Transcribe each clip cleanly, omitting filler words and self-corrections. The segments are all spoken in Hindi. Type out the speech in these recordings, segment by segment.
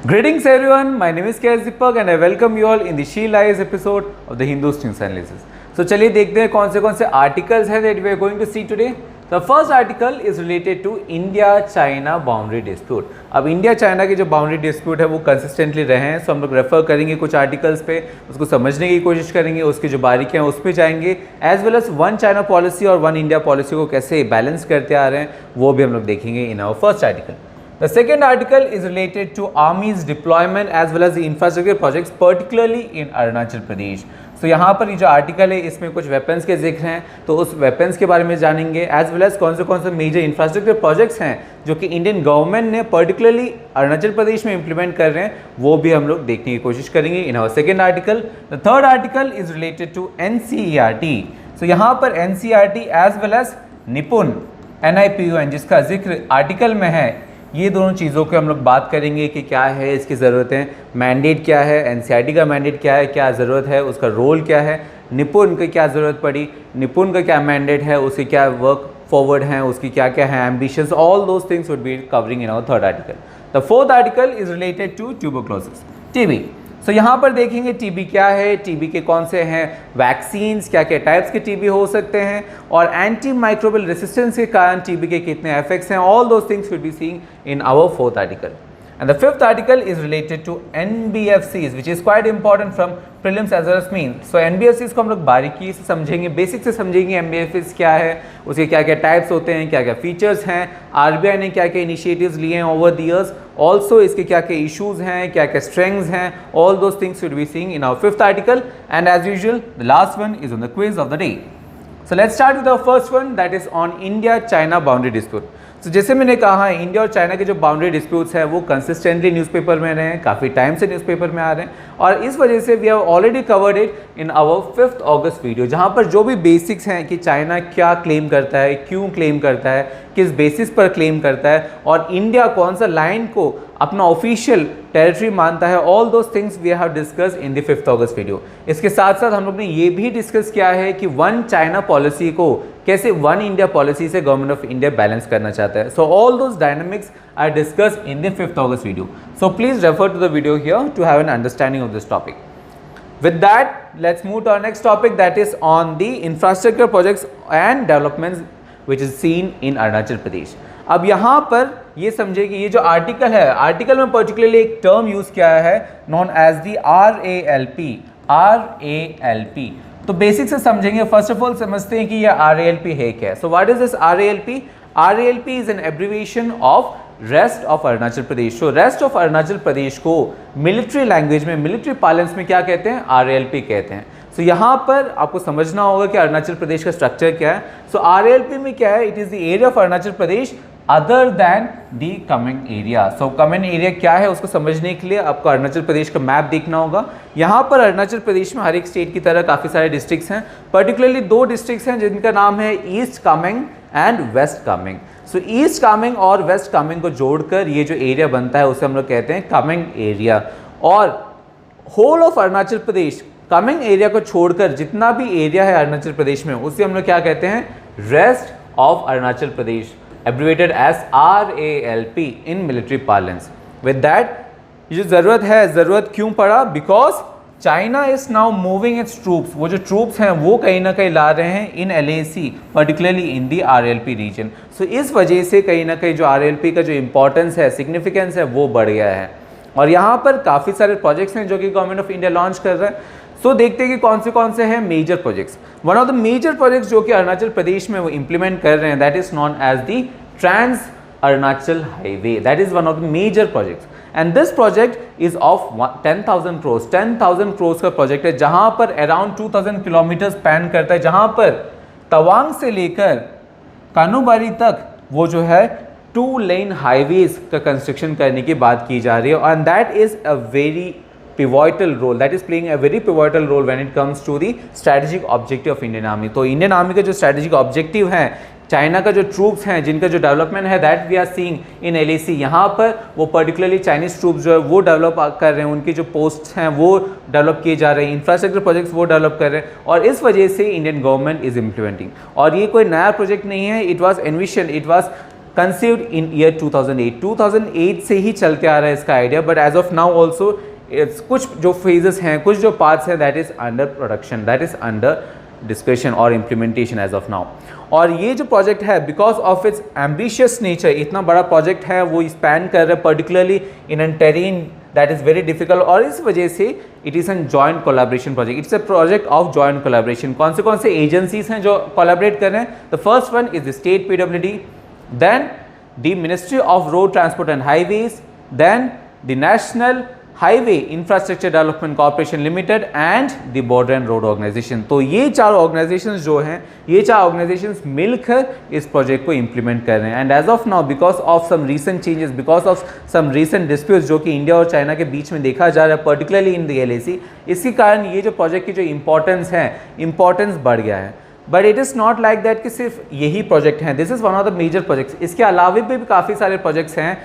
Greetings everyone, my name is KS Deepak and I welcome you all in the She Lies episode of the Hindu News Analysis. So चलिए देखते हैं कौन से आर्टिकल्स हैं that we are going to see today. The first article is related to India-China boundary dispute. अब इंडिया चाइना की जो बाउंड्री डिस्प्यूट है वो कंसिस्टेंटली रहे हैं, सो हम लोग रेफर करेंगे कुछ आर्टिकल्स पे, उसको समझने की कोशिश करेंगे, उसकी जो बारीकियां उस पर जाएंगे, as well as one China policy और वन इंडिया पॉलिसी को कैसे बैलेंस करते आ रहे हैं वो भी हम लोग देखेंगे in our first article. The second article is related to Army's deployment as well as the infrastructure projects, particularly in Arunachal Pradesh. So यहाँ पर ये जो आर्टिकल है इसमें कुछ वेपन्स के जिक्र हैं, तो उस वेपन्स के बारे में जानेंगे, एज वेल एज कौन से मेजर इंफ्रास्ट्रक्चर प्रोजेक्ट्स हैं जो कि इंडियन गवर्नमेंट ने पर्टिकुलरली अरुणाचल प्रदेश में इंप्लीमेंट कर रहे हैं, वो भी हम लोग देखने की कोशिश करेंगे in our second article. The third article is related to NCERT. So यहाँ पर NCERT as well as Nipun NIPUN जिसका जिक्र आर्टिकल में है, ये दोनों चीज़ों के हम लोग बात करेंगे कि क्या है, इसकी ज़रूरतें, मैंडेट क्या है, NCERT का मैंडेट क्या है, क्या ज़रूरत है, उसका रोल क्या है, निपुण की क्या ज़रूरत पड़ी, निपुण का क्या मैंडेट है, उसके क्या वर्क फॉरवर्ड हैं, उसकी क्या क्या है ambitions, all those things would be covering in our third article. The fourth article is related to tuberculosis, TB. So यहाँ पर देखेंगे TB क्या है, TB के कौन से हैं वैक्सीन्स, क्या क्या टाइप्स के TB हो सकते हैं, और एंटी माइक्रोबियल रेसिस्टेंस के कारण TB के कितने इफेक्ट्स हैं, all those things will be seeing in our fourth article. And the fifth article is related to NBFCs, which is quite important from prelims as well as mains. So NBFCs को हम लोग बारीकी से समझेंगे, बेसिक से समझेंगे NBFCs क्या है, उसके क्या क्या टाइप्स होते हैं, क्या क्या फीचर्स हैं, RBI ने क्या क्या इनिशिएटिव्स लिए हैं ओवर द ईयर्स, ऑल्सो इसके क्या क्या इशूज़ हैं, क्या क्या स्ट्रेंग्स हैं, all those things will be seeing in our fifth article. And as usual the last one is on the quiz of the day. So let's start with our first one, that is on India-China boundary dispute. तो जैसे मैंने कहा है, इंडिया और चाइना के जो बाउंड्री डिस्प्यूट्स हैं वो कंसिस्टेंटली न्यूज़पेपर में रहे हैं, काफ़ी टाइम से न्यूज़पेपर में आ रहे हैं, और इस वजह से we have already covered it in our 5th अगस्त वीडियो, जहाँ पर जो भी बेसिक्स हैं कि चाइना क्या क्लेम करता है, क्यों क्लेम करता है, किस बेसिस पर क्लेम करता है, और इंडिया कौन सा लाइन को अपना ऑफिशियल टेरिटरी मानता है, all those things we have discuss in the 5th अगस्त वीडियो. इसके साथ साथ हम लोग ने ये भी डिस्कस किया है कि वन चाइना पॉलिसी को कैसे वन इंडिया पॉलिसी से गवर्नमेंट ऑफ इंडिया बैलेंस करना चाहता है. So all those dynamics are discussed in the 5th अगस्त video. So please refer to the video here to have an understanding of this topic. With that, let's move to our next topic, that is on the infrastructure projects and developments which is seen in Arunachal Pradesh. अब यहाँ पर ये समझे कि ये जो आर्टिकल है, आर्टिकल में पर्टिकुलरली एक टर्म यूज़ किया है नॉन एज दी RALP. तो बेसिक से समझेंगे. फर्स्ट ऑफ ऑल समझते हैं कि ये RALP है क्या. So what is this RALP? RALP is an abbreviation of rest of Arunachal Pradesh. तो रेस्ट ऑफ अरुणाचल प्रदेश को मिलिट्री लैंग्वेज में, मिलिट्री पार्लेंस में क्या कहते हैं? RALP कहते हैं. सो यहाँ पर आपको समझना होगा कि अरुणाचल प्रदेश का स्ट्रक्चर क्या है. सो RALP में क्या है? It is the area of Arunachal Pradesh other than the Kameng area. So Kameng area क्या है उसको समझने के लिए आपको अरुणाचल प्रदेश का मैप देखना होगा. यहाँ पर अरुणाचल प्रदेश में हर एक स्टेट की तरह काफ़ी सारे डिस्ट्रिक्ट्स हैं, पर्टिकुलरली 2 डिस्ट्रिक्ट्स हैं जिनका नाम है east Kameng and west Kameng. So east Kameng और वेस्ट कामेंग को जोड़कर ये जो एरिया बनता है उसे हम लोग कहते हैं कामेंग एरिया. और whole of Arunachal Pradesh, Kameng area को छोड़कर जितना भी एरिया है अरुणाचल प्रदेश में उसे हम लोग क्या कहते हैं? Rest of Arunachal Pradesh, abbreviated as RALP in military parlance. With that, ये जो ज़रूरत क्यों पड़ा? Because China is now moving its troops. वो जो troops हैं वो कहीं ना कहीं ला रहे हैं in LAC, particularly in the RALP region. So इस वजह से कहीं ना कहीं जो RALP का जो importance है, significance है, वो बढ़ गया है. और यहाँ पर काफ़ी सारे प्रोजेक्ट्स हैं जो कि गवर्नमेंट ऑफ इंडिया लॉन्च कर रहा है. सो देखते हैं कि कौन से हैं major projects. One of the major projects जो कि अरुणाचल प्रदेश में वो इंप्लीमेंट कर रहे हैं, that is known as the trans Arunachal highway. That is one of the major projects, and this project is of 10,000 crores. 10,000 crores का प्रोजेक्ट है जहां पर अराउंड 2,000 किलोमीटर स्पैन करता है, जहां पर तवांग से लेकर कानूबारी तक वो जो है 2 लेन हाईवेज का कंस्ट्रक्शन करने की बात की जा रही है. And that is a very pivotal role, that is playing a very pivotal role when it comes to the strategic objective of Indian Army. तो इंडियन आर्मी का जो strategic objective है, चाइना का जो ट्रूप्स हैं जिनका जो डेवलपमेंट है, that we are seeing in LAC. यहाँ पर वो पर्टिकुलरली चाइनीज ट्रूप्स जो है वो डेवलप कर रहे हैं, उनकी जो पोस्ट्स हैं वो डेवलप किए जा रहे हैं, इंफ्रास्ट्रक्चर प्रोजेक्ट्स वो डेवलप कर रहे हैं, और इस वजह से इंडियन गवर्नमेंट इज इम्प्लीमेंटिंग. और ये कोई नया प्रोजेक्ट नहीं है, it was envision, it was conceived in year 2008 से ही चलते आ रहा है इसका idea, but as of now also कुछ जो फेजेस हैं, कुछ जो पार्ट्स हैं, that is under production, that is under discussion और इम्प्लीमेंटेशन एज ऑफ नाउ। और ये जो प्रोजेक्ट है, because of its ambitious nature, इतना बड़ा प्रोजेक्ट है, वो स्पैन कर रहा है particularly in an terrain that is very difficult, और इस वजह से it is an joint collaboration project, it's a project of joint collaboration. कौन से एजेंसीज हैं जो कोलैबोरेट कर रहे हैं? The first one is the state PWD, then the ministry of road transport and highways, then the national highway infrastructure development corporation limited and the border and road organisation. तो ये चार ऑर्गेनाइजेशंस जो हैं, ये चार ऑर्गेनाइजेशंस मिलकर इस प्रोजेक्ट को इंप्लीमेंट कर रहे हैं। And as of now, because of some recent changes, because of some recent disputes जो कि इंडिया और चाइना के बीच में देखा जा रहा है, पर्टिकुलरली इन द LAC, इसके कारण ये जो प्रोजेक्ट की जो इंपॉर्टेंस है, इंपॉर्टेंस बढ़ गया है। But it is not like that कि सिर्फ यही प्रोजेक्ट हैं, this is one of the major projects. इसके अलावा भी काफ़ी सारे प्रोजेक्ट्स हैं।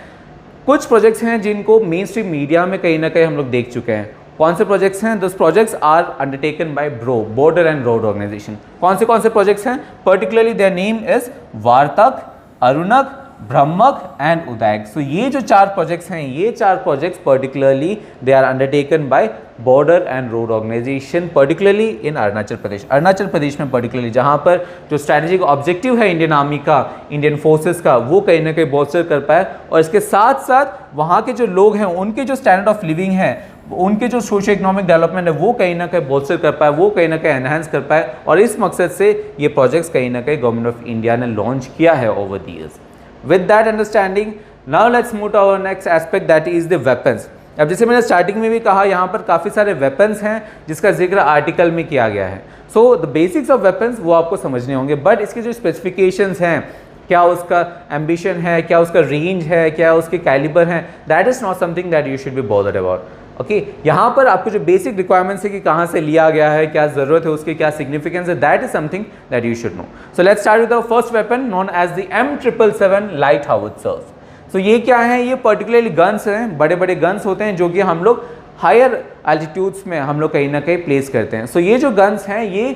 कुछ प्रोजेक्ट्स हैं जिनको मेन स्ट्रीम मीडिया में कहीं ना कहीं हम लोग देख चुके हैं। कौन से प्रोजेक्ट्स हैं? Those projects are undertaken by BRO, border and road organisation. कौन से प्रोजेक्ट्स हैं? Particularly their name is Vartak, Arunak, Brahmak and Udayak. So ये जो चार प्रोजेक्ट्स हैं, ये चार projects particularly they are undertaken by border and road organisation, particularly in Arunachal Pradesh. Arunachal Pradesh में पर्टिकुलरली जहाँ पर जो स्ट्रैटेजिक ऑब्जेक्टिव है इंडियन आर्मी का, इंडियन फोर्सेस का, वो कहीं ना कहीं बोल्स्टर कर पाए, और इसके साथ साथ वहाँ के जो लोग हैं, उनके जो स्टैंडर्ड ऑफ लिविंग है, उनके जो सोशो इकोनॉमिक डेवलपमेंट है, वो कहीं ना कहीं बोल्स्टर कर पाए, वो कहीं ना कहीं एनहांस कर पाए। और इस मकसद से ये प्रोजेक्ट्स कहीं ना कहीं गवर्नमेंट ऑफ इंडिया ने लॉन्च किया है over the years. With that understanding, now let's move to our next aspect, that is the weapons. अब जैसे मैंने स्टार्टिंग में भी कहा, यहाँ पर काफ़ी सारे वेपन्स हैं जिसका जिक्र आर्टिकल में किया गया है। So the basics of weapons वो आपको समझने होंगे, बट इसके जो स्पेसिफिकेशंस हैं, क्या उसका एम्बिशन है, क्या उसका रेंज है, क्या उसके कैलिबर हैं, that is not something that you should be bothered about. Okay, यहाँ पर आपको जो बेसिक रिक्वायरमेंट्स है कि कहाँ से लिया गया है, क्या ज़रूरत है उसकी, क्या सिग्निफिकेंस है, that is something that you should know. So let's start with the first weapon known as the M777 light howitzers. सो ये क्या है? ये पर्टिकुलरली गन्स हैं, बड़े बड़े गन्स होते हैं जो कि हम लोग हायर एल्टीट्यूड्स में हम लोग कहीं ना कहीं प्लेस करते हैं। सो ये जो गन्स हैं, ये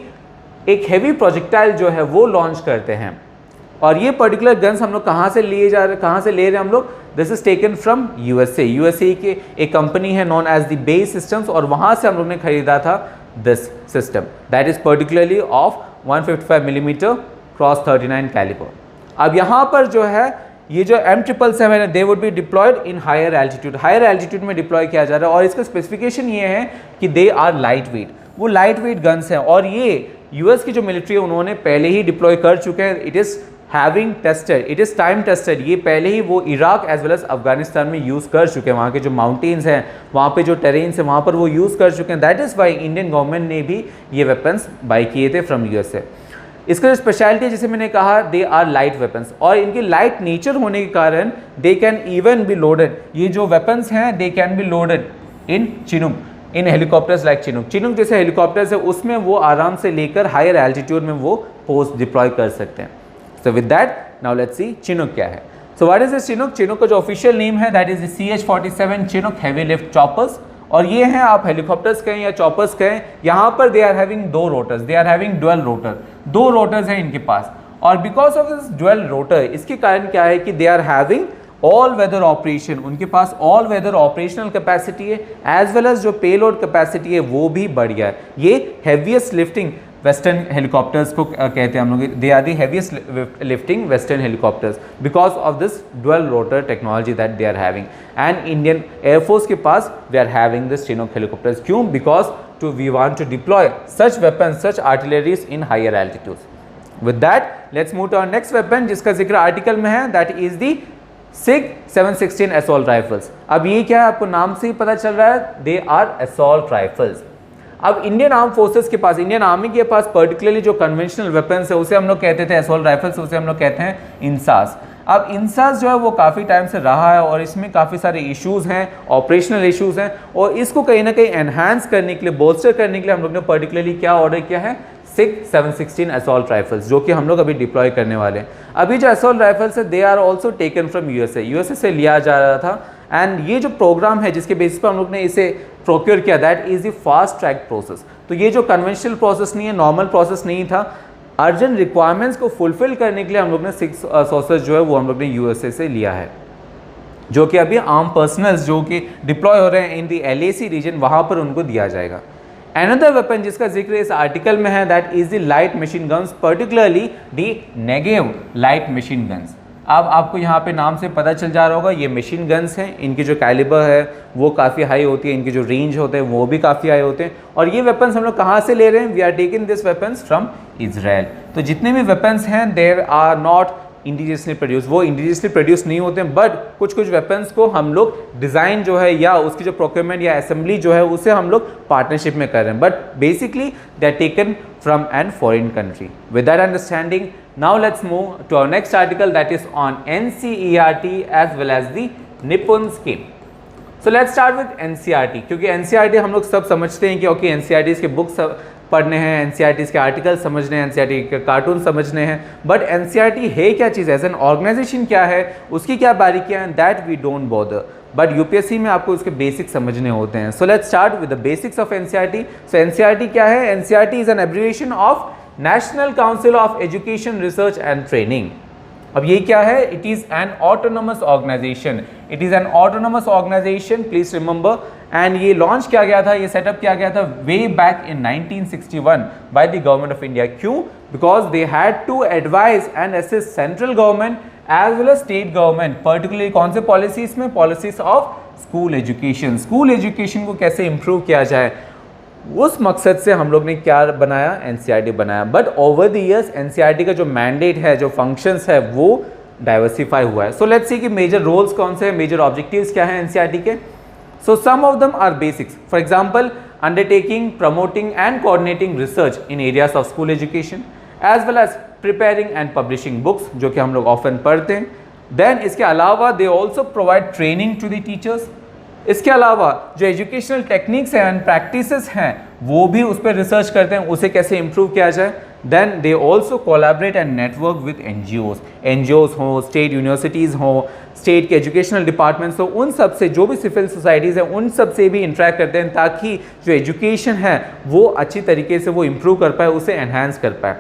एक हैवी प्रोजेक्टाइल जो है वो लॉन्च करते हैं। और ये पर्टिकुलर गन्स हम लोग कहाँ से ले रहे हैं हम लोग? This is taken from USA के एक कंपनी है known as the BAE systems, और वहाँ से हम लोग ने खरीदा था this system that is particularly of 155 millimetre cross 39 calibre. अब यहाँ पर जो है ये जो M777 है, they would be deployed in higher altitude में डिप्लॉय किया जा रहा है। और इसका स्पेसिफिकेशन ये है कि दे आर लाइट वेट, वो लाइट वेट गन्स हैं, और ये यूएस की जो मिलिट्री है उन्होंने पहले ही डिप्लॉय कर चुके हैं। It is having tested, it is time tested. ये पहले ही वो Iraq as well as Afghanistan में यूज़ कर चुके हैं। वहाँ के जो माउंटेन्स हैं, वहाँ पे जो टेरेन्स हैं, वहाँ पर वो यूज़ कर चुके हैं। That is why Indian government ने भी ये वेपन्स बाई किए थे फ्रॉम यूएसए। इसका जो स्पेशलिटी है, जैसे मैंने कहा, दे आर लाइट वेपन्स, और इनकी लाइट नेचर होने के कारण they can even be loaded. ये जो वेपन्स हैं, they can be loaded in Chinook, in helicopters like Chinook जैसे हेलीकॉप्टर्स है, उसमें वो आराम से लेकर हायर एल्टीट्यूड में वो पोस्ट डिप्लॉय कर सकते हैं। So with that, now let's see Chinook क्या है। So what is this Chinook? Chinook का जो ऑफिशियल नेम है that is the CH-47 Chinook heavy lift choppers, और ये हैं, आप हेलीकॉप्टर्स कहें या चॉपर्स कहें, यहाँ पर दे आर हैविंग दो rotors, they are having dual rotor, दो रोटर्स हैं इनके पास। और because of this dual rotor, इसके कारण क्या है कि they are having all weather operation, उनके पास ऑल वेदर ऑपरेशनल कैपेसिटी है, एज वेल एज जो पेलोड कैपेसिटी है वो भी बढ़ गया है। ये हैवीएस्ट लिफ्टिंग वेस्टर्न हेलीकॉप्टर्स को कहते हैं हम लोग, they are the heaviest lifting western helicopters because of this dual rotor technology that they are having. And Indian air force के पास we are having this Chinook helicopters. क्यों? Because to we want to deploy such weapons, such artilleries in higher altitudes. With that let's move to our next weapon जिसका जिक्र आर्टिकल में है, that is the SIG 716 assault rifles. अब ये क्या है, आपको नाम से ही पता चल रहा है, दे आर असॉल्ट राइफल्स। अब इंडियन आर्म फोर्सेस के पास, इंडियन आर्मी के पास पर्टिकुलरली जो कन्वेंशनल वेपन्स है उसे हम लोग कहते थे असॉल्ट राइफल्स, उसे हम लोग कहते हैं इंसास। अब इंसास जो है वो काफ़ी टाइम से रहा है और इसमें काफ़ी सारे इश्यूज़ हैं, ऑपरेशनल इश्यूज़ हैं, और इसको कहीं ना कहीं एनहांस करने के लिए, बोल्स्टर करने के लिए हम लोग ने पर्टिकुलरली क्या ऑर्डर किया है, SIG 716 असॉल्ट राइफल्स, जो कि हम लोग अभी डिप्लॉय करने वाले हैं। अभी जो असॉल्ट राइफल्स है they are also taken from USA से लिया जा रहा था। एंड ये जो प्रोग्राम है जिसके बेसिस पर हम लोग ने इसे प्रोक्योर किया, that is the fast track process. तो ये जो कन्वेंशनल प्रोसेस नहीं है, नॉर्मल प्रोसेस नहीं था, अर्जेंट रिक्वायरमेंट्स को फुलफिल करने के लिए हम लोग ने 6 सोर्सेज जो है वो हम लोग ने यूएसए से लिया है, जो कि अभी आर्म पर्सनल्स जो कि डिप्लॉय हो रहे हैं इन दी LAC रीजन, वहाँ पर उनको दिया जाएगा। अनदर वेपन जिसका जिक्र इस आर्टिकल में है that is the light machine guns, particularly the Negev light machine guns. अब आपको यहाँ पे नाम से पता चल जा रहा होगा ये मशीन गन्स हैं, इनकी जो कैलिबर है वो काफ़ी हाई होती है, इनकी जो रेंज होते हैं वो भी काफ़ी हाई होते हैं। और ये वेपन्स हम लोग कहाँ से ले रहे हैं? We are taking this weapons from Israel. तो जितने भी वेपन्स हैं there are not indigenously produce, वो इंडिजियसली प्रोड्यूस नहीं होते हैं, बट कुछ कुछ वेपन्स को हम लोग डिज़ाइन जो है या उसकी जो प्रोक्योरमेंट या असेंबली जो है उसे हम लोग पार्टनरशिप में कर रहे हैं, but basically they are taken from an foreign country. With that understanding, now let's move to our next article that is on NCERT as well as the Nippon scheme. So let's start with NCERT, क्योंकि NCERT हम लोग सब समझते हैं कि ओके NCERT के बुक्स पढ़ने हैं, NCERT के आर्टिकल समझने हैं, NCERT के कार्टून समझने हैं, बट NCERT है क्या चीज़, एज एन ऑर्गेनाइजेशन क्या है, उसकी क्या बारीकियाँ हैं, that we don't bother, but UPSC में आपको उसके बेसिक्स समझने होते हैं। So let's start with the basics of NCERT। So NCERT क्या है? NCERT is an abbreviation of national council of education research and training. अब ये क्या है? It is an autonomous organisation, it is an autonomous organisation, please remember. And ये लॉन्च किया गया था, ये सेटअप किया गया था way back in 1961 by the government of India. क्यों? Because they had to advise and assist central government as well as state government, particularly कौन से पॉलिसीज में? Policies of school education. School education को कैसे इंप्रूव किया जाए, उस मकसद से हम लोग ने क्या बनाया? NCERT बनाया। But over the years NCERT का जो मैंडेट है, जो फंक्शंस है, वो डाइवर्सिफाई हुआ है। सो लेट्स सी कि मेजर रोल्स कौन से हैं, मेजर ऑब्जेक्टिव्स क्या हैं NCERT के। So some of them are basics, for example undertaking, promoting and coordinating research in areas of school education as well as preparing and publishing books, जो कि हम लोग ऑफन पढ़ते हैं। देन इसके अलावा they also provide training to the teachers. इसके अलावा जो एजुकेशनल टेक्निक्स हैं एंड प्रैक्टिसेस हैं वो भी उस पर रिसर्च करते हैं, उसे कैसे इंप्रूव किया जाए। Then they also collaborate and network with NGOs हो, स्टेट यूनिवर्सिटीज़ हो, स्टेट के एजुकेशनल डिपार्टमेंट्स हो, उन सब से, जो भी सिविल सोसाइटीज़ हैं उन सब से भी इंटरेक्ट करते हैं, ताकि जो एजुकेशन है वो अच्छी तरीके से वो इंप्रूव कर पाए, उसे एनहांस कर पाए।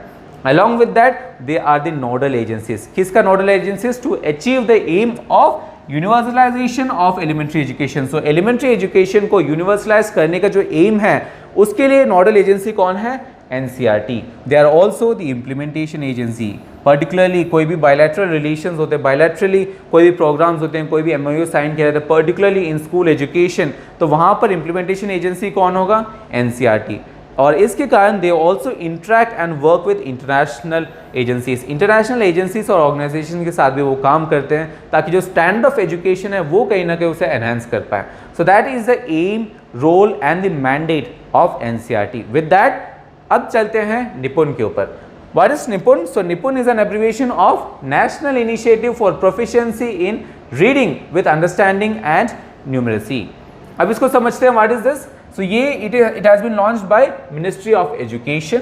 Along with that, they are the nodal agencies. किसका nodal agencies? To achieve the aim of universalisation of elementary education. So elementary education को यूनिवर्सलाइज करने का जो एम है उसके लिए नोडल एजेंसी कौन है? NCERT। They are also the implementation agency, particularly कोई भी बायलैटरल रिलेशंस होते हैं, बायलैटरली कोई भी प्रोग्राम्स होते हैं, कोई भी MOU साइन किया जाता है, पर्टिकुलरली इन स्कूल एजुकेशन, तो वहाँ पर इम्प्लीमेंटेशन एजेंसी कौन होगा? NCERT। और इसके कारण they also interact and work with international agencies. International agencies और ऑर्गेनाइजेशन के साथ भी वो काम करते हैं, ताकि जो स्टैंडर्ड ऑफ एजुकेशन है वो कहीं ना कहीं उसे एनहांस कर पाए। So that is the aim, role and the mandate of NCERT। With that अब चलते हैं निपुण के ऊपर। What is NIPUN? So NIPUN is an abbreviation of national initiative for proficiency in reading with understanding and numeracy. अब इसको समझते हैं, व्हाट इज दिस? सो ये it has been launched by ministry of education,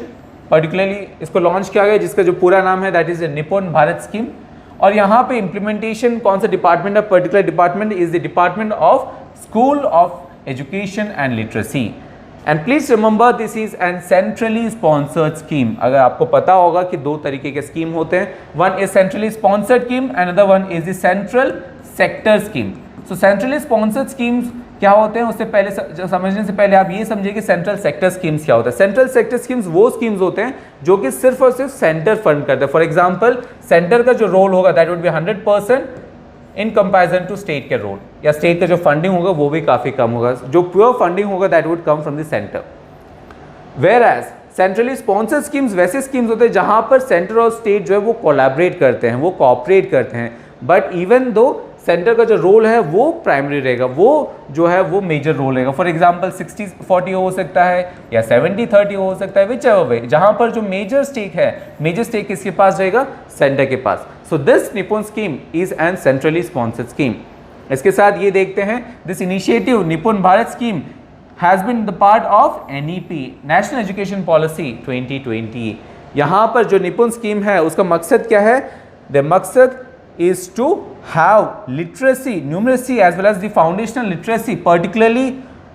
particularly इसको लॉन्च किया गया, जिसका जो पूरा नाम है दैट इज निपुण भारत स्कीम। और यहाँ पे इम्प्लीमेंटेशन कौन सा डिपार्टमेंट है? Particular department is the department of school of education and literacy. And please remember this is an centrally sponsored scheme. अगर आपको पता होगा कि दो तरीके के स्कीम होते हैं, one is centrally sponsored scheme, another one is the central sector scheme. So centrally sponsored schemes क्या होते हैं, उससे पहले समझने से पहले आप ये समझिए कि सेंट्रल सेक्टर स्कीम्स क्या होता है। सेंट्रल सेक्टर स्कीम्स वो स्कीम्स होते हैं जो कि सिर्फ और सिर्फ सेंटर फंड करते हैं। फॉर एग्जांपल सेंटर का जो रोल होगा that would be 100% in comparison to state के रोल, या स्टेट का जो फंडिंग होगा वो भी काफ़ी कम होगा। जो प्योर फंडिंग होगा that would come from the centre. Whereas centrally sponsored schemes वैसे स्कीम्स होते हैं जहां पर सेंटर और स्टेट जो है वो कोलैबोरेट करते हैं, वो कोऑपरेट करते हैं, बट इवन दो सेंटर का जो रोल है वो प्राइमरी रहेगा, वो जो है वो मेजर रोल रहेगा। फॉर एग्जांपल 60-40 हो सकता है या 70-30 हो सकता है, विच एवर वे, जहां पर जो मेजर स्टेक है, मेजर स्टेक किसके पास रहेगा? सेंटर के पास। So this NIPUN scheme is an centrally sponsored scheme. इसके साथ ये देखते हैं, this initiative NIPUN Bharat scheme has been the part of NEP, national education policy 2020। यहाँ पर जो निपुण स्कीम है उसका मकसद क्या है? द मकसद is to have literacy, numeracy as well as the foundational literacy, particularly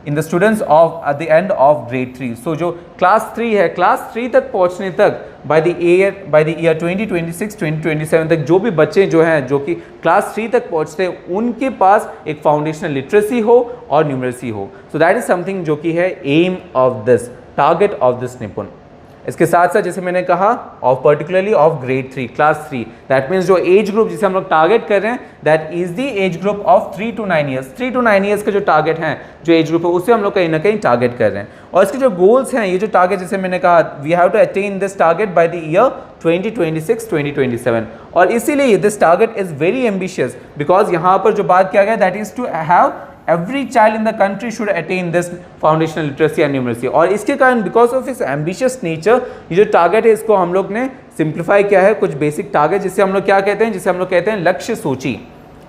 in the students of at the end of grade 3. So जो class 3 है, class 3 तक पहुँचने तक बाय द ईयर 2026-2027 तक जो भी बच्चे जो हैं जो कि क्लास 3 तक पहुंचते हैं उनके पास एक फाउंडेशनल लिटरेसी हो और न्यूमरेसी हो. सो दैट इज समथिंग जो कि है aim of this, target of this NIPUN. इसके साथ साथ जैसे मैंने कहा of particularly of grade 3 class 3, that means जो एज ग्रुप जिसे हम लोग टारगेट कर रहे हैं that is the age group of 3 to 9 years. 3 to 9 years का जो टारगेट है, जो एज ग्रुप है, उससे हम लोग कहीं ना कहीं टारगेट कर रहे हैं. और इसके जो गोल्स हैं, ये जो टारगेट जैसे मैंने कहा we have to attain this target by the year 2026-2027. और इसीलिए this target is very ambitious because यहाँ पर जो बात किया गया that is to have every child in the country should attain this foundational literacy and numeracy. और इसके कारण because of its ambitious nature ये जो टारगेट है इसको हम लोग ने सिंप्लीफाई किया है कुछ बेसिक टारगेट जिसे हम लोग क्या कहते हैं, जिसे हम लोग कहते हैं लक्ष्य सूची,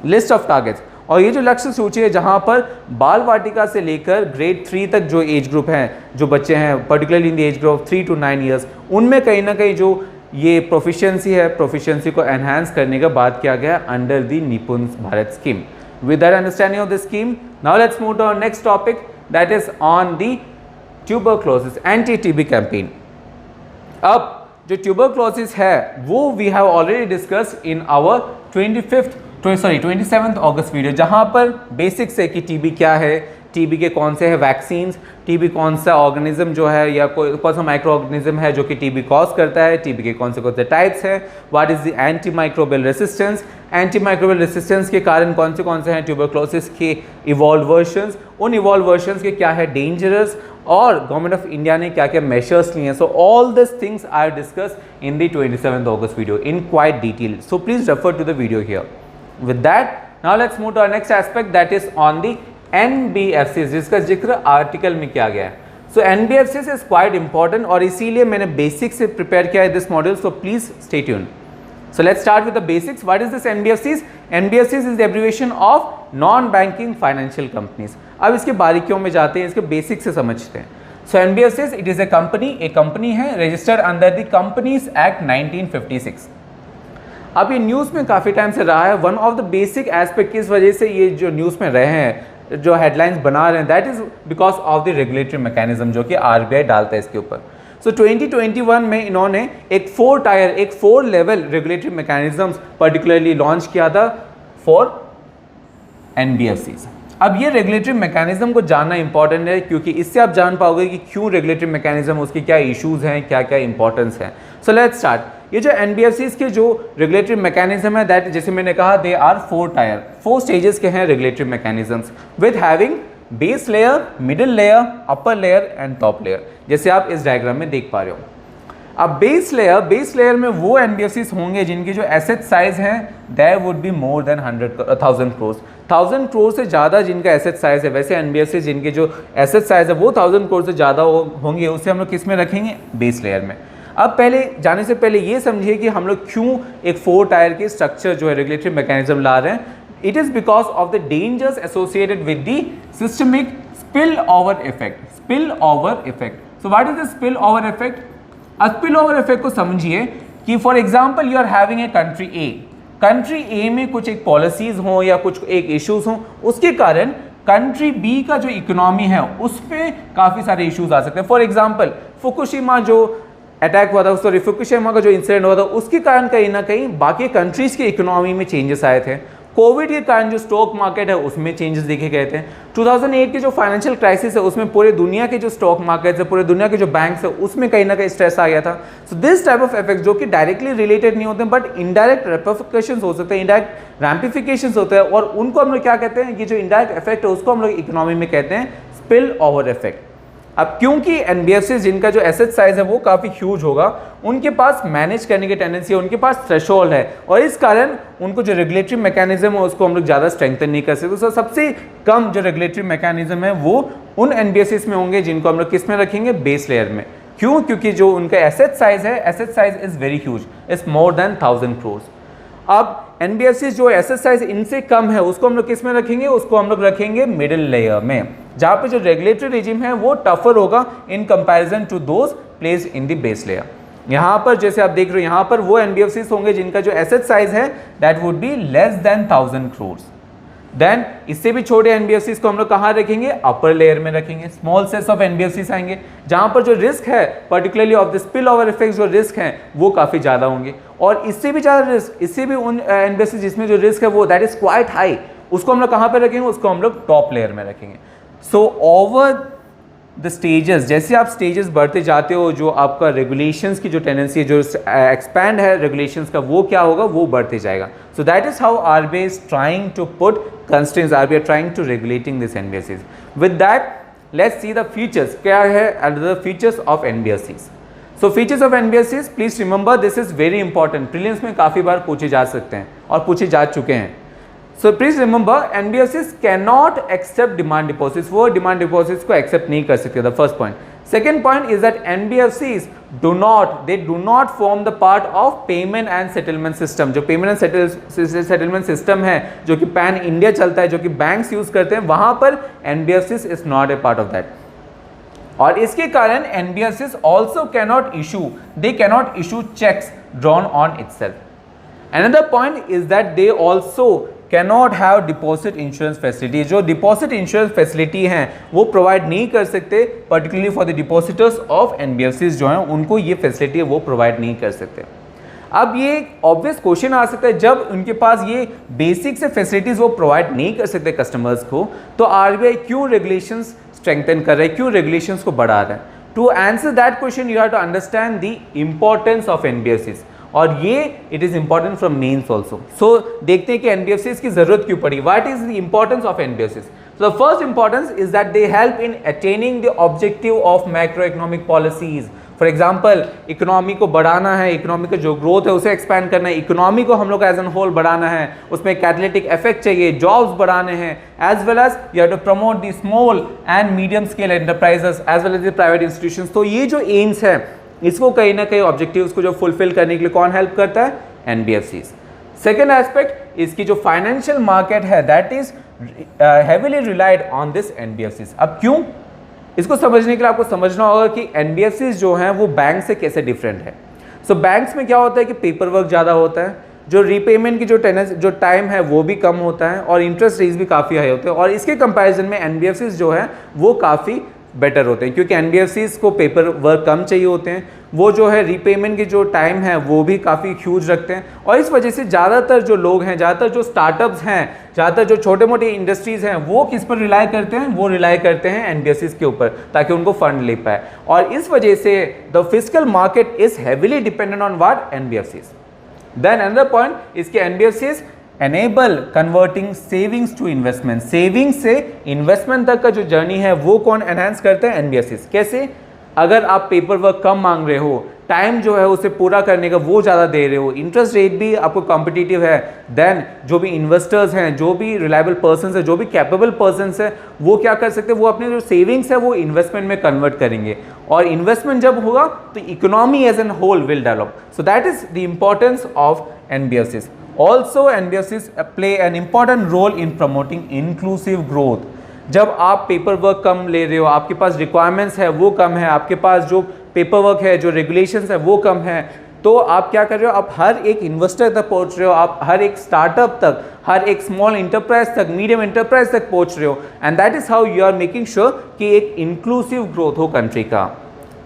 लिस्ट ऑफ टारगेट्स. और ये जो लक्ष्य सूची है जहाँ पर बाल वाटिका से लेकर ग्रेड 3 तक जो एज ग्रुप हैं, जो बच्चे हैं particularly in the age group 3 to 9 years, उनमें कहीं ना कहीं जो ये प्रोफिशिएंसी है, प्रोफिशिएंसी को एनहांस करने का बात किया गया अंडर द निपुण Bharat scheme. With that understanding of the scheme, now let's move to our next topic, that is on the tuberculosis anti-TB campaign. अब जो tuberculosis है वो we have already discussed in our 27th August video, जहाँ पर बेसिक्स है कि TB क्या है, TB के कौन से है वैक्सीन्स, TB कौन सा ऑर्गेनिज्म जो है या कौन सा माइक्रो ऑर्गेनिज्म है जो कि TB कॉज करता है, TB के कौन से टाइप्स है, what is the anti microbial resistance, anti microbial resistance के कारण कौन से हैं ट्यूबरक्लोसिस के इवॉल्व वर्जन्स, उन इवॉल्व वर्जन्स के क्या है डेंजरस, और गवर्नमेंट ऑफ इंडिया ने क्या क्या मेजर्स लिए हैं. So all this things are discussed in the 27th August video in quite detail. So please refer to the video here. With that now let's move to our next aspect that is on the NBFCs, जिसका जिक्र आर्टिकल में किया गया है. सो NBFCs इज क्वाइट इंपॉर्टेंट और इसीलिए मैंने बेसिक से प्रिपेयर किया है this module. So please stay tuned. So let's start with the basics. What is this NBFCs? NBFCs is the abbreviation of non-banking financial companies. अब इसके बारीकियों में जाते हैं, इसके बेसिक से समझते हैं. So NBFCs it is a company है registered under the Companies Act 1956. अब ये न्यूज़ में काफ़ी टाइम से रहा है. One of the basic aspect की इस वजह से ये जो न्यूज़ में रहे हैं, जो हेडलाइंस बना रहे हैं, that is because of the regulatory mechanism जो कि RBI डालता है इसके ऊपर. सो 2021 में इन्होंने एक 4 level regulatory mechanisms particularly launch किया था फॉर NBFCs. अब ये रेगुलेटरी मैकेनिज्म को जानना इंपॉर्टेंट है क्योंकि इससे आप जान पाओगे कि क्यों रेगुलेटरी मैकेनिज्म, उसके क्या इश्यूज हैं, क्या क्या इंपॉर्टेंस है. सो लेट्स स्टार्ट. ये जो NBFCs के जो रेगुलेटरी मैकेनिज्म है दैट जैसे मैंने कहा दे आर 4 स्टेजेस के हैं regulatory mechanisms with having base layer, middle layer, upper layer and top layer, जैसे आप इस डायग्राम में देख पा रहे हो. अब बेस लेयर में वो NBFCs होंगे जिनकी जो एसेट साइज हैं there would be more than 1000 crore. 1000 crore से ज़्यादा जिनका एसेट साइज है, वैसे NBFCs जिनके जो एसेट साइज है वो 1000 करोड़ से ज़्यादा होंगे, उससे हम लोग किस में रखेंगे, बेस लेयर में. अब पहले जाने से पहले ये समझिए कि हम लोग क्यों एक 4 टायर के स्ट्रक्चर जो है रेगुलेटरी मैकेनिज्म ला रहे हैं. It is because of the dangers associated with the systemic spillover effect. Spillover effect. So what is the spillover effect? A spillover effect को समझिए कि for example you are having a country A. Country A में कुछ एक policies हों या कुछ एक issues हों, उसके कारण कंट्री B का जो इकोनॉमी है उस पर काफ़ी सारे इश्यूज आ सकते हैं. फॉर एग्जाम्पल फुकुशिमा जो अटैक हुआ था, सॉरी फुकुशिमा का जो इंसिडेंट हुआ था, उसके कारण कहीं ना कहीं बाकी कंट्रीज़ की इकोनॉमी में चेंजेस आए थे. कोविड के कारण जो स्टॉक मार्केट है उसमें चेंजेस देखे गए थे. 2008 के जो फाइनेंशियल क्राइसिस है उसमें पूरे दुनिया के जो स्टॉक मार्केट्स है, पूरे दुनिया के जो बैंक्स है, उसमें कहीं ना कहीं स्ट्रेस आ गया था. So this type of effects जो कि डायरेक्टली रिलेटेड नहीं होते बट इनडायरेक्ट रेपरफिकेशंस हो सकते हैं, इनडायरेक्ट रैम्पिफिकेशंस होते हैं, और उनको हम लोग क्या कहते हैं, ये जो इनडायरेक्ट इफेक्ट है उसको हम लोग इकोनॉमी में कहते हैं स्पिल ओवर इफेक्ट. अब क्योंकि NBFCs जिनका जो एसेट साइज है वो काफ़ी ह्यूज होगा, उनके पास मैनेज करने की टेंडेंसी है, उनके पास थ्रेशोल्ड है, और इस कारण उनको जो रेगुलेटरी मैकेनिज्म है उसको हम लोग ज़्यादा स्ट्रेंथन नहीं कर सकते. तो सबसे कम जो रेगुलेटरी मैकेनिज्म है वो उन NBFCs में होंगे जिनको हम लोग किस में रखेंगे, बेस लेयर में. क्यों? क्योंकि जो उनका एसेट साइज है, asset size is very huge, it's more than 1000 crore. अब NBFCs जो एसेट साइज इनसे कम है उसको हम लोग किस में रखेंगे, उसको हम लोग रखेंगे मिडिल लेयर में, जहाँ पे जो रेगुलेटरी रिजिम है वो टफर होगा in comparison to those placed in the base layer. यहाँ पर जैसे आप देख रहे हो, यहाँ पर वो NBFCs होंगे जिनका जो एसेट साइज है that would be less than 1000 crore. Then इससे भी छोटे एनबीएफसीज को हम लोग कहाँ रखेंगे, अपर लेयर में रखेंगे। स्मॉल सेट्स ऑफ एनबीएफसीज आएंगे जहां पर जो रिस्क है particularly of the spill over effects जो रिस्क हैं वो काफी ज्यादा होंगे, और इससे भी ज्यादा रिस्क, इससे भी उन एनबीएफसीज जिसमें जो रिस्क है वो दैट इज क्वाइट हाई, उसको हम लोग कहाँ पे रखेंगे, उसको हम लोग टॉप लेयर में रखेंगे। सो ओवर द स्टेजेस, जैसे आप स्टेजेस बढ़ते जाते हो, जो आपका रेगुलेशंस की जो टेंडेंसी है, जो एक्सपैंड है रेगुलेशंस का, वो क्या होगा, वो बढ़ते जाएगा। So that is how RBI is trying to put constraints, RBI trying to regulating this NBFCs. With that let's see the features, क्या है the features of NBFCs. So features of NBFCs, please remember this is very important, prelims में काफी बार पूछे जा सकते हैं और पूछे जा चुके हैं। So please remember NBFCs cannot accept demand deposits, वो demand deposits को accept नहीं कर सकते, the first point. Second point is that NBFCs they do not form the part of payment and settlement system. जो payment and settlement system है, जो कि pan India चलता है, जो कि banks use करते हैं, वहाँ पर NBFCs is not a part of that. और इसके कारण NBFCs also cannot issue checks drawn on itself. Another point is that they also cannot have deposit insurance facility, जो deposit insurance facility हैं वो provide नहीं कर सकते, particularly for the depositors of NBFCs जो हैं उनको ये facility है वो provide नहीं कर सकते। अब ये ऑब्वियस क्वेश्चन आ सकता है, जब उनके पास ये बेसिक से फैसिलिटीज वो प्रोवाइड नहीं कर सकते कस्टमर्स को, तो आरबीआई क्यों रेगुलेशंस स्ट्रेंथन कर रहा है, क्यों रेगुलेशंस को बढ़ा रहा है? To answer that question you have to understand the importance of NBFCs, और ये it is important from mains also. So देखते हैं कि एनबीएफसीज की जरूरत क्यों पड़ी, what is the importance of NBFCs. So the first importance is that they help in attaining the objective of macroeconomic policies. For example economy को बढ़ाना है, इकोनॉमी का जो ग्रोथ है उसे एक्सपैंड करना है, इकोनॉमी को हम लोग एज एन होल बढ़ाना है, उसमें कैटलिटिक इफेक्ट चाहिए, जॉब्स बढ़ाने हैं, as well as you have to promote the small and medium scale enterprises as well as the private institutions. तो ये जो एम्स है इसको कहीं ना कहीं ऑब्जेक्टिव्स को जो फुलफिल करने के लिए कौन हेल्प करता है? एनबीएफसीज। सेकेंड एस्पेक्ट, इसकी जो फाइनेंशियल मार्केट है that is heavily relied on this NBFCs. अब क्यों? इसको समझने के लिए आपको समझना होगा कि एनबीएफसीज जो हैं वो बैंक से कैसे डिफरेंट है। सो बैंक्स में क्या होता है कि पेपर वर्क ज़्यादा होता है, जो रीपेमेंट की जो टाइम है वो भी कम होता है, और इंटरेस्ट रेट्स भी काफ़ी हाई होते हैं, और इसके कंपैरिजन में एनबीएफसीज जो है वो काफ़ी बेटर होते हैं, क्योंकि एनबीएफसीज को पेपर वर्क कम चाहिए होते हैं, वो जो है रीपेमेंट की जो टाइम है वो भी काफ़ी ह्यूज रखते हैं, और इस वजह से ज़्यादातर जो लोग हैं, ज़्यादातर जो स्टार्टअप्स हैं, ज़्यादातर जो छोटे मोटे इंडस्ट्रीज़ हैं वो किस पर रिलाई करते हैं? वो रिलाई करते हैं एनबीएफसीज के ऊपर, ताकि उनको फंड ले पाए, और इस वजह से the fiscal market is heavily dependent on what? NBFCs. Then another point, इसके NBFCs enable converting savings to investment, savings से इन्वेस्टमेंट तक का जो जर्नी है वो कौन एनहांस करते हैं? एनबीएफसीज। कैसे? अगर आप पेपर वर्क कम मांग रहे हो, टाइम जो है उसे पूरा करने का वो ज़्यादा दे रहे हो, इंटरेस्ट रेट भी आपको कॉम्पिटिटिव है, देन जो भी इन्वेस्टर्स हैं, जो भी रिलायबल पर्सन्स हैं, जो भी कैपेबल पर्सन्स हैं, वो क्या कर सकते हैं? वो अपने जो सेविंग्स है वो इन्वेस्टमेंट में कन्वर्ट करेंगे, और इन्वेस्टमेंट जब होगा तो economy as an whole will develop. So that is the importance of NBFCs. Also NBFCs play an important role in promoting inclusive growth. जब आप पेपर वर्क कम ले रहे हो, आपके पास रिक्वायरमेंट्स है वो कम है, आपके पास जो पेपर वर्क है, जो रेगुलेशंस है वो कम है, तो आप क्या कर रहे हो? आप हर एक इन्वेस्टर तक पहुंच रहे हो, आप हर एक स्टार्टअप तक, हर एक स्मॉल इंटरप्राइज तक, मीडियम इंटरप्राइज तक पहुंच रहे हो, and that is how you are making sure कि एक इंक्लूसिव ग्रोथ हो कंट्री का,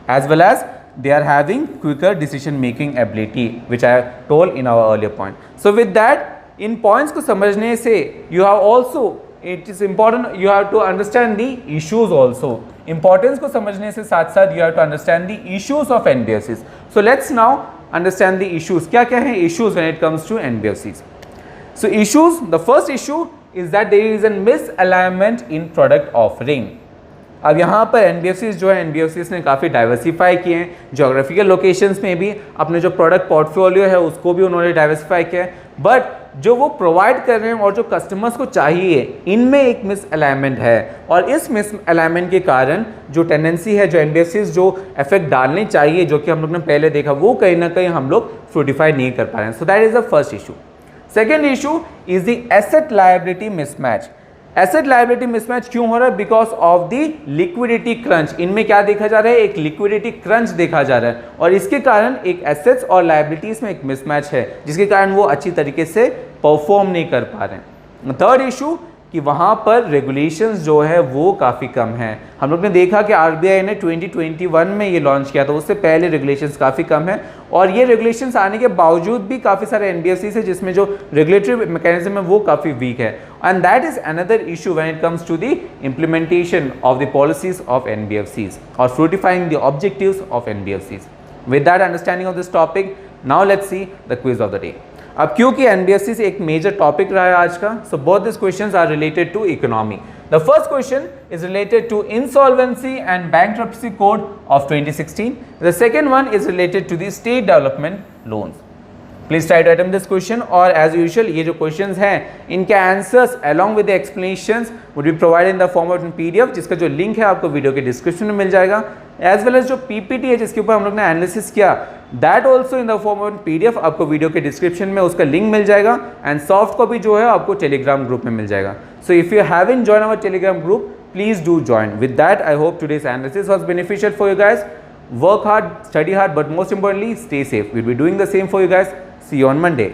as well as they are having quicker decision making ability, which I told in our earlier point. So with that, in points को समझने से you have also, it is important you have to understand the issues also. Importance को समझने से साथ साथ you have to understand the issues of NBFCs. So let's now understand the issues. क्या क्या हैं issues when it comes to NBFCs? So issues, the first issue is that there is a misalignment in product offering. अब यहाँ पर एनबीएफसीज जो है, एनबीएफसीज ने काफ़ी डाइवर्सिफाई किए हैं, जोग्राफिकल लोकेशंस में भी अपने जो प्रोडक्ट पोर्टफोलियो है उसको भी उन्होंने डाइवर्सिफाई किया है, बट जो वो प्रोवाइड कर रहे हैं और जो कस्टमर्स को चाहिए इनमें एक मिस अलाइनमेंट है, और इस मिस अलाइनमेंट के कारण जो टेंडेंसी है, जो एनबीएफसीज जो इफेक्ट डालने चाहिए, जो कि हम लोग ने पहले देखा, वो कहीं ना कहीं हम लोग फ्रूटिफाई नहीं कर पा रहे हैं। सो that is the first issue. Second issue is the asset liability mismatch. Asset liability mismatch क्यों हो रहा है? Because of the liquidity crunch. इनमें क्या देखा जा रहा है? एक लिक्विडिटी क्रंच देखा जा रहा है, और इसके कारण एक एसेट्स और लायबिलिटीज में एक मिसमैच है, जिसके कारण वो अच्छी तरीके से परफॉर्म नहीं कर पा रहे हैं। थर्ड इशू कि वहाँ पर रेगुलेशंस जो है वो काफ़ी कम हैं। हम लोग ने देखा कि आरबीआई ने 2021 में ये लॉन्च किया था, उससे पहले रेगुलेशंस काफ़ी कम है और ये रेगुलेशंस आने के बावजूद भी काफ़ी सारे एनबीएफसीज है जिसमें जो रेगुलेटरी मैकेनिज्म है वो काफ़ी वीक है and that is another issue when it comes to the implementation of the policies of NBFCs और fruitifying the objectives of NBFCs. With that understanding of this topic, now let's see the quiz of the day. अब क्योंकि एनबीएफसी से एक मेजर टॉपिक रहा है आज का, so both this questions are related to economy. The first question is related to insolvency and bankruptcy code of 2016. The second one is related to the state development loans. Please try to attempt this question और एज यूजुअल ये जो क्वेश्चंस हैं इनके answers along with the explanations would be provided in the form of PDF, जिसका जो लिंक है आपको वीडियो के डिस्क्रिप्शन में मिल जाएगा, एज वेल एज जो पीपीटी है जिसके ऊपर हम लोग ने एनालिसिस किया that also in the form of PDF आपको वीडियो के डिस्क्रिप्शन में उसका लिंक मिल जाएगा एंड सॉफ्ट कॉपी जो है आपको टेलीग्राम ग्रुप में मिल जाएगा. So if you haven't join our Telegram group, please do join. With that, I hope today's analysis was beneficial for you guys. Work hard, study hard, but most importantly, stay safe. We'll be doing the same for you guys. See you on Monday.